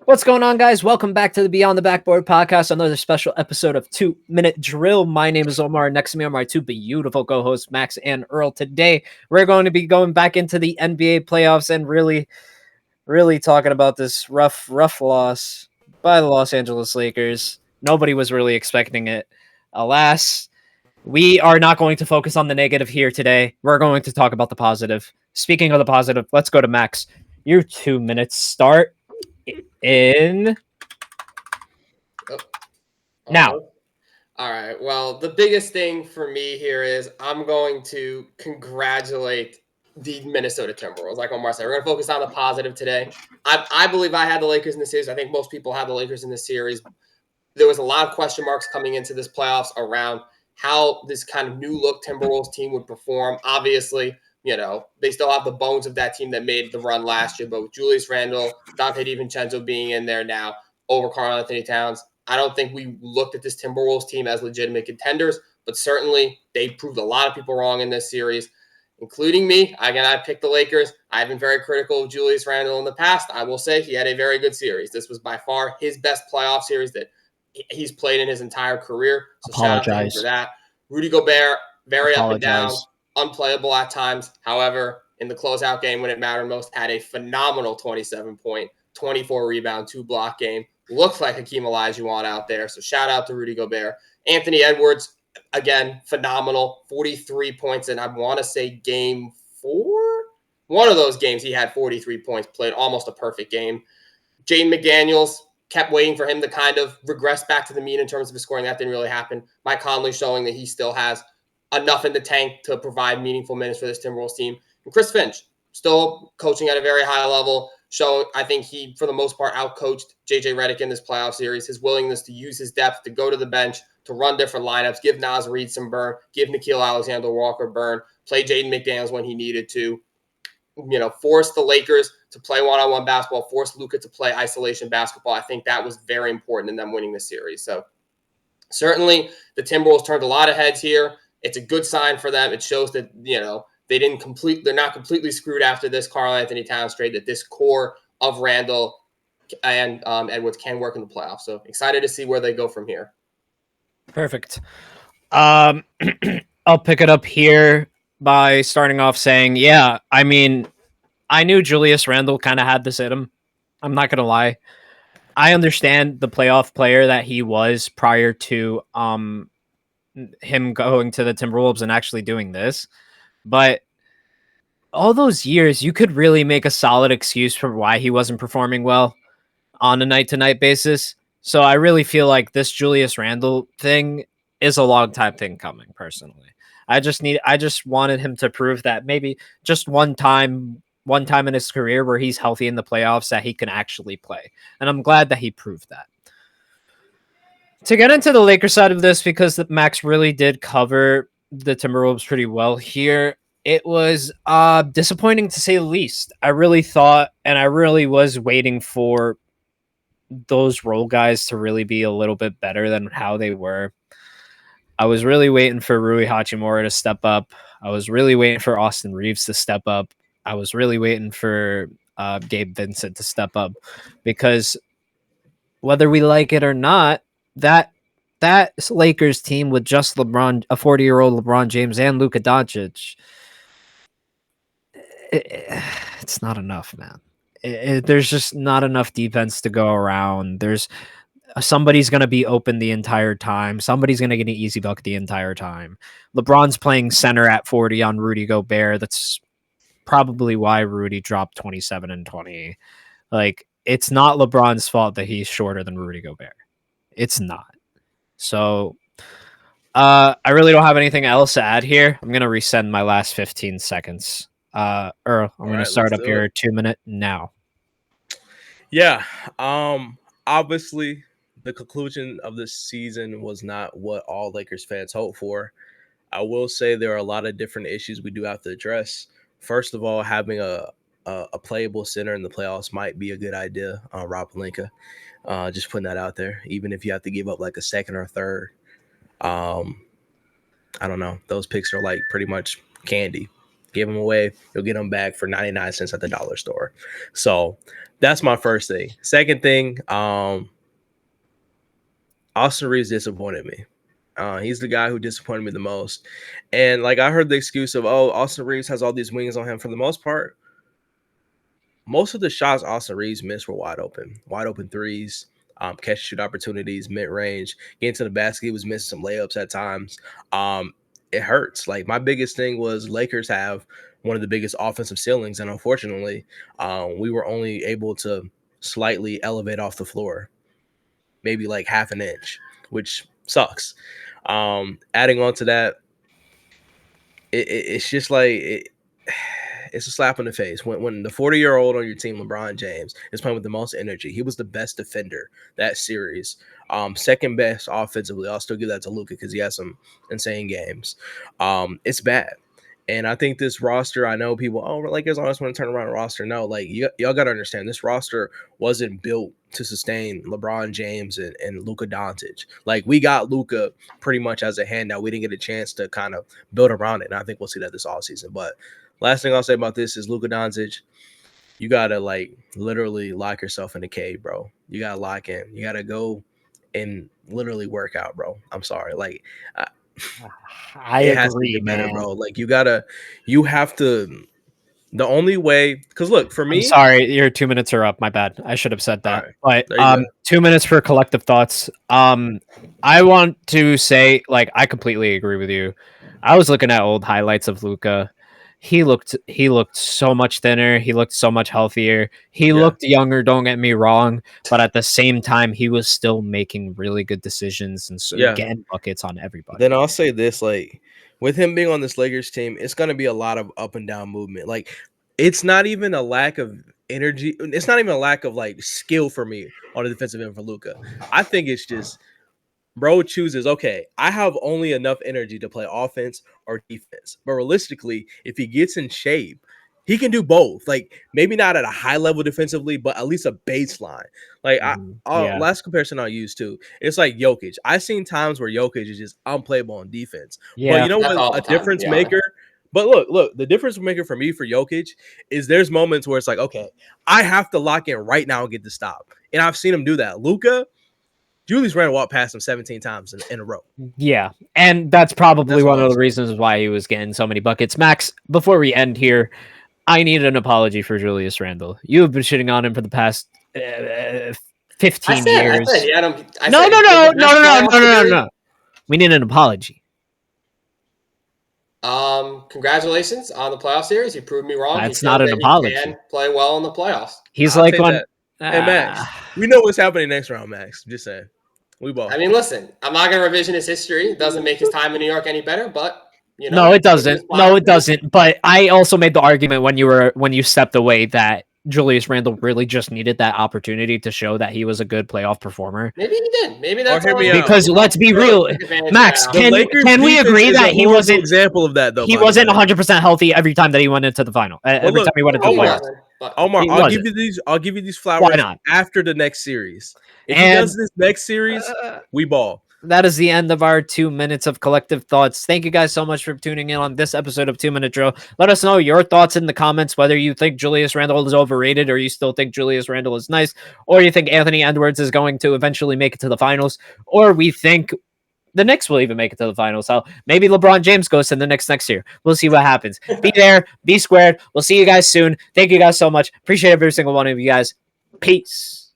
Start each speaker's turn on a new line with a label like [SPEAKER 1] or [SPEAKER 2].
[SPEAKER 1] What's going on, guys? Welcome back to the Beyond the Backboard podcast, another special episode of 2 Minute Drill. My name is Omar. Next to me are my two beautiful co-hosts, Max and Earl. Today, we're going to be going back into the NBA playoffs and really talking about this rough loss by the Los Angeles Lakers. Nobody was really expecting it. Alas, we are not going to focus on the negative here today. We're going to talk about the positive. Speaking of the positive, let's go to Max. Your 2 minutes start in now.
[SPEAKER 2] All right. Well, the biggest thing for me here is I'm going to congratulate the Minnesota Timberwolves. Like Omar said, we're going to focus on the positive today. I believe I had the Lakers in the series. I think most people had the Lakers in the series. There was a lot of question marks coming into this playoffs around how this kind of new look Timberwolves team would perform. Obviously, they still have the bones of that team that made the run last year, but with Julius Randle, Dante DiVincenzo being in there now over Karl Anthony Towns, I don't think we looked at this Timberwolves team as legitimate contenders, but certainly they proved a lot of people wrong in this series, including me. Again, I picked the Lakers. I've been very critical of Julius Randle in the past. I will say he had a very good series. This was by far his best playoff series that he's played in his entire career. So shout out to him for that. Rudy Gobert, very up and down, unplayable at times. However, in the closeout game when it mattered most, had a phenomenal 27-point, 24-rebound, 2-block game. Looked like Hakeem Olajuwon out there. So shout out to Rudy Gobert. Anthony Edwards, again, phenomenal. 43 points, and I want to say game 4? One of those games he had 43 points, played almost a perfect game. Jaden McDaniels, kept waiting for him to kind of regress back to the mean in terms of his scoring. That didn't really happen. Mike Conley showing that he still has enough in the tank to provide meaningful minutes for this Timberwolves team. And Chris Finch, still coaching at a very high level. I think he, for the most part, outcoached J.J. Redick in this playoff series. His willingness to use his depth, to go to the bench, to run different lineups, give Naz Reid some burn, give Nickeil Alexander-Walker burn, play Jaden McDaniels when he needed to, force the Lakers to play one-on-one basketball, force Luka to play isolation basketball. I think that was very important in them winning the series. So certainly the Timberwolves turned a lot of heads here. It's a good sign for them. It shows that, they're not completely screwed after this Karl Anthony Towns trade, that this core of Randle and Edwards can work in the playoffs. So excited to see where they go from here.
[SPEAKER 1] Perfect. I'll pick it up here by starting off saying, I knew Julius Randle kind of had this in him. I'm not going to lie. I understand the playoff player that he was prior to him going to the Timberwolves and actually doing this. But all those years, you could really make a solid excuse for why he wasn't performing well on a night-to-night basis. So I really feel like this Julius Randle thing is a long time thing coming, personally. I just wanted him to prove that maybe just one time in his career where he's healthy in the playoffs that he can actually play. And I'm glad that he proved that. To get into the Lakers side of this, because Max really did cover the Timberwolves pretty well here, it was disappointing to say the least. I really thought, and I really was waiting for those role guys to really be a little bit better than how they were. I was really waiting for Rui Hachimura to step up. I was really waiting for Austin Reeves to step up. I was really waiting for Gabe Vincent to step up, because whether we like it or not, that Lakers team with just LeBron, a 40-year-old LeBron James and Luka Doncic, it's not enough, man. There's just not enough defense to go around. Somebody's going to be open the entire time. Somebody's going to get an easy bucket the entire time. LeBron's playing center at 40 on Rudy Gobert. That's probably why Rudy dropped 27 and 20. Like, it's not LeBron's fault that he's shorter than Rudy Gobert. It's not. So, I really don't have anything else to add here. I'm going to resend my last 15 seconds. Earl, I'm going to start up your 2 minute now.
[SPEAKER 3] Yeah. Obviously, the conclusion of this season was not what all Lakers fans hoped for. I will say there are a lot of different issues we do have to address. First of all, having a playable center in the playoffs might be a good idea. Rob Pelinka, just putting that out there. Even if you have to give up like a second or a third, I don't know. Those picks are like pretty much candy. Give them away. You'll get them back for 99 cents at the dollar store. So that's my first thing. Second thing, Austin Reeves disappointed me. He's the guy who disappointed me the most. And like I heard the excuse of, oh, Austin Reeves has all these wings on him. For the most part, most of the shots Austin Reeves missed were wide open threes, catch shoot opportunities, mid range, getting to the basket. He was missing some layups at times. It hurts. Like my biggest thing was Lakers have one of the biggest offensive ceilings, and unfortunately, we were only able to slightly elevate off the floor, maybe like half an inch, which sucks. Adding on to that, it's just like it's a slap in the face when the 40-year-old on your team, LeBron James, is playing with the most energy. He was the best defender that series, second best offensively. I'll still give that to Luka because he has some insane games. It's bad. And I think this roster, I know people, Lakers always want to turn around a roster. No, like y'all got to understand, this roster wasn't built to sustain LeBron James and Luka Doncic. Like we got Luka pretty much as a handout. We didn't get a chance to kind of build around it. And I think we'll see that this offseason. But last thing I'll say about this is Luka Doncic, you got to like literally lock yourself in a cave, bro. You got to lock in. You got to go and literally work out, bro. I'm sorry. Like,
[SPEAKER 1] I agree, man.
[SPEAKER 3] Bro. Like you have to. The only way, because look, for me,
[SPEAKER 1] I'm sorry, your 2 minutes are up. My bad. I should have said that.
[SPEAKER 3] Right.
[SPEAKER 1] But 2 minutes for collective thoughts. I want to say, like, I completely agree with you. I was looking at old highlights of Luka. He looked so much thinner. He looked so much healthier. He looked younger, don't get me wrong, but at the same time, he was still making really good decisions and getting buckets on everybody.
[SPEAKER 3] Then I'll say this, like, with him being on this Lakers team, it's going to be a lot of up and down movement. Like, it's not even a lack of energy. It's not even a lack of, like, skill for me on the defensive end for Luka. I think it's just bro chooses, okay, I have only enough energy to play offense or defense. But realistically, if he gets in shape, he can do both. Like, maybe not at a high level defensively, but at least a baseline. Like, last comparison I'll use too, it's like Jokic. I've seen times where Jokic is just unplayable on defense. Yeah. But you know what? A difference maker. But look, the difference maker for me for Jokic is there's moments where it's like, okay, I have to lock in right now and get the stop. And I've seen him do that. Luka, Julius Randle walked past him 17 times in a row. Yeah.
[SPEAKER 1] And that's probably one of the reasons why he was getting so many buckets. Max, before we end here, I need an apology for Julius Randle. You have been shitting on him for the past 15 years. No. We need an apology.
[SPEAKER 2] Congratulations on the playoff series. You proved me wrong.
[SPEAKER 1] That's not an apology.
[SPEAKER 2] He can play well in the playoffs.
[SPEAKER 1] He's like one.
[SPEAKER 3] Hey, Max, we know what's happening next round, Max. Just saying. We both.
[SPEAKER 2] I mean, listen, I'm not going to revision his history. It doesn't make his time in New York any better, but, you know.
[SPEAKER 1] No, it doesn't. No, it doesn't. But I also made the argument when you stepped away that Julius Randle really just needed that opportunity to show that he was a good playoff performer.
[SPEAKER 2] Maybe he did. Maybe that's
[SPEAKER 1] because let's be real, Max. Can we agree that he wasn't
[SPEAKER 3] example of that though?
[SPEAKER 1] He wasn't 100% healthy every time that he went into the final. Every time he went into the playoffs.
[SPEAKER 3] Omar, I'll give you these flowers.
[SPEAKER 1] Why not?
[SPEAKER 3] After the next series. If he does this next series, we ball.
[SPEAKER 1] That is the end of our 2 minutes of collective thoughts. Thank you guys so much for tuning in on this episode of 2 Minute Drill. Let us know your thoughts in the comments, whether you think Julius Randle is overrated or you still think Julius Randle is nice, or you think Anthony Edwards is going to eventually make it to the finals, or we think the Knicks will even make it to the finals. So maybe LeBron James goes to the Knicks next year. We'll see what happens. Be there, be squared. We'll see you guys soon. Thank you guys so much. Appreciate every single one of you guys. Peace.